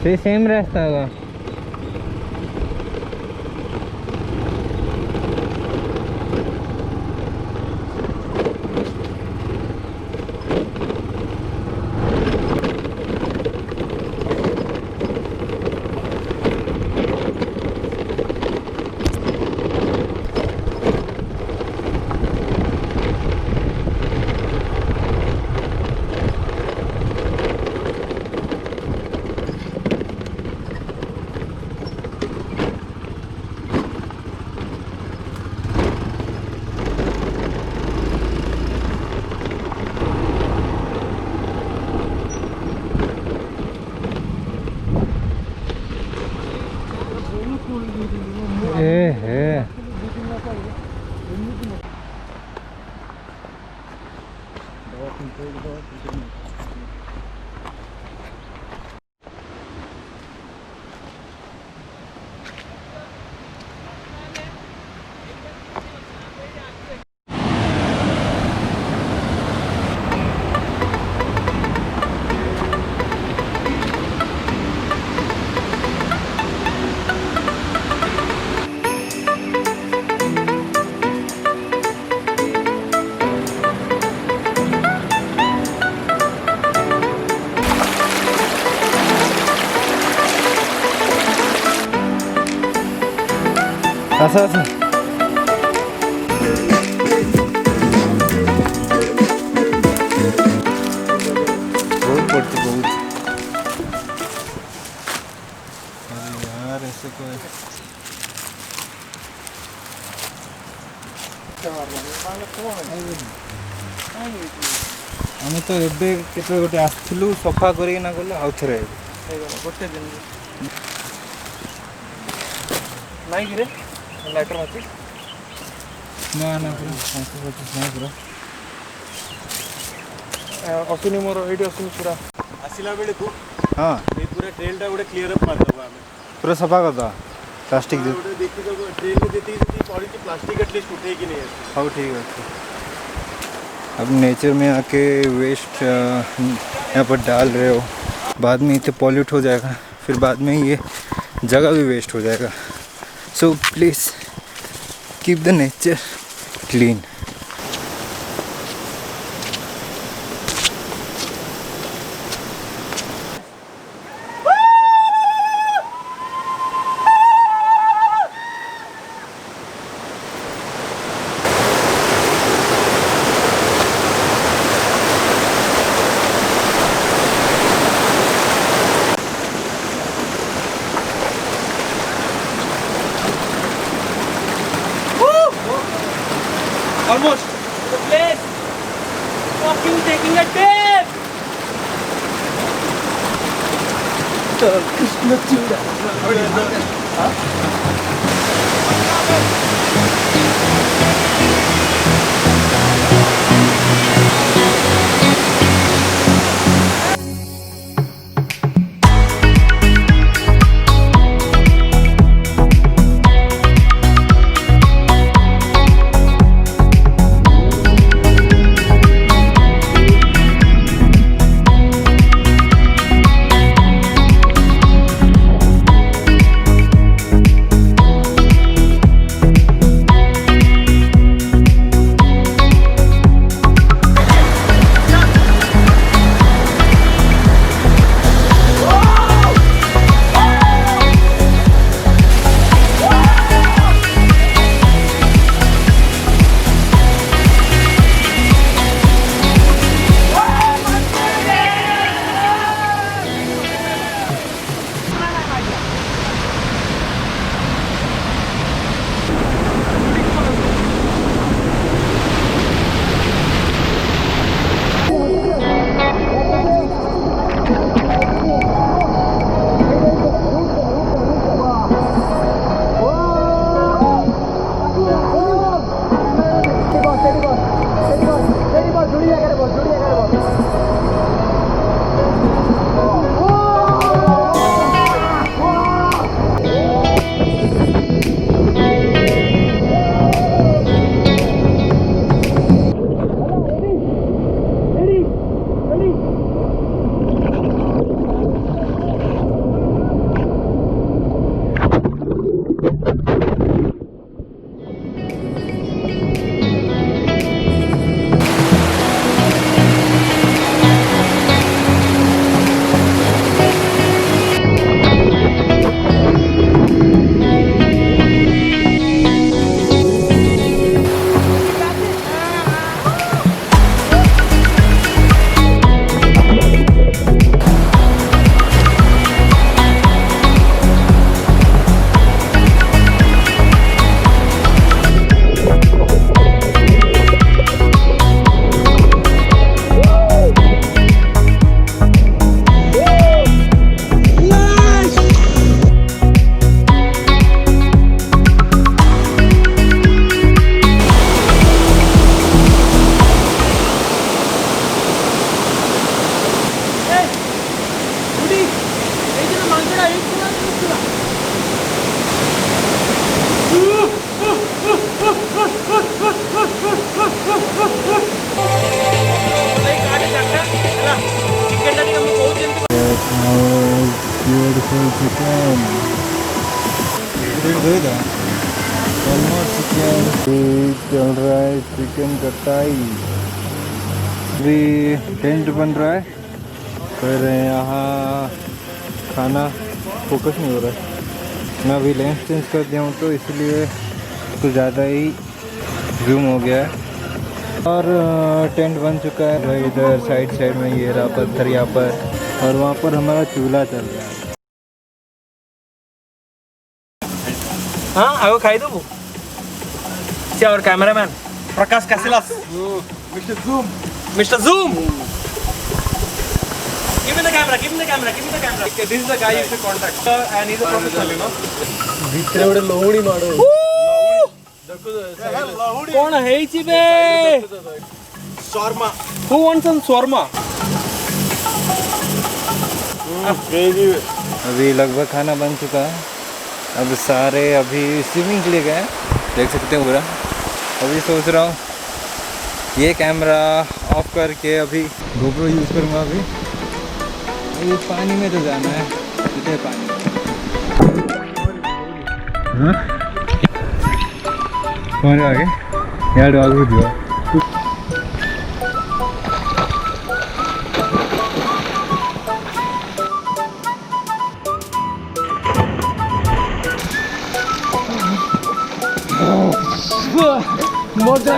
से सेम रास्ता होगा। असं असं बहुत पड़ती बहुत। अरे यार ऐसे कोई ଆମେ ତ ଏବେ କେତେ ଗୋଟେ ଆସିଥିଲୁ ସଫା କରିକି ନା ଗଲେ ଆଉ ଥରେ ଗୋଟେ ଦିନ ନାଇଁ କିରେ ଲାଇଟର ଅଛି ନା ନା ପୁରା 525 ନାଇଁ ପୁରା ଅସୁନି ମୋର ଏଇଠି ଅସୁନି ପୁରା ଆସିଲା ବେଳକୁ ହଁ ଏଇ ପୁରା ଟ୍ରେଲଟା ଗୋଟେ କ୍ଲିୟର ଅପ୍ ମାରିଦେବା ଆମେ ପୁରା ସଫା କରିଦେବା प्लास्टिक दे देखिदेव ट्रेन में देती पड़ी प्लास्टिक एटलीस्ट उठेगी नहीं है। हाँ ठीक है। अब नेचर में आके वेस्ट यहाँ पर डाल रहे हो बाद में इतने पॉल्यूट हो जाएगा फिर बाद में ये जगह भी वेस्ट हो जाएगा। So please keep the nature clean. Almost the place. Fucking taking a dip. Krishna Chuda. Huh? Chicken chicken चल रहा है, चिकन कटाई। अभी टेंट बन रहा है, फिर यहाँ खाना फोकस नहीं हो रहा है। मैं अभी लेंस चेंज कर दिया हूँ तो इसलिए कुछ ज़्यादा ही जूम हो गया है। और टेंट बन चुका है इधर साइड में, ये रहा पत्थर यहाँ पर, और वहाँ पर हमारा चूल्हा चल रहा है। हाँ आगो खाई दो से और cameraman Prakash Casillas Mr. Zoom give me the camera this is the guy you should contact and he's a professional, you know भितरे बड़े लोहड़ी मारो कौन है इसी बे shawarma who wants some shawarma अभी लगभग खाना बन चुका है। अब सारे अभी स्विमिंग के लिए गए, देख सकते हो पूरा। अभी सोच रहा हूँ ये कैमरा ऑफ करके अभी GoPro यूज़ करूँगा। अभी पानी में तो जाना है, कितने पानी कौन आगे यार डॉग दिया मजा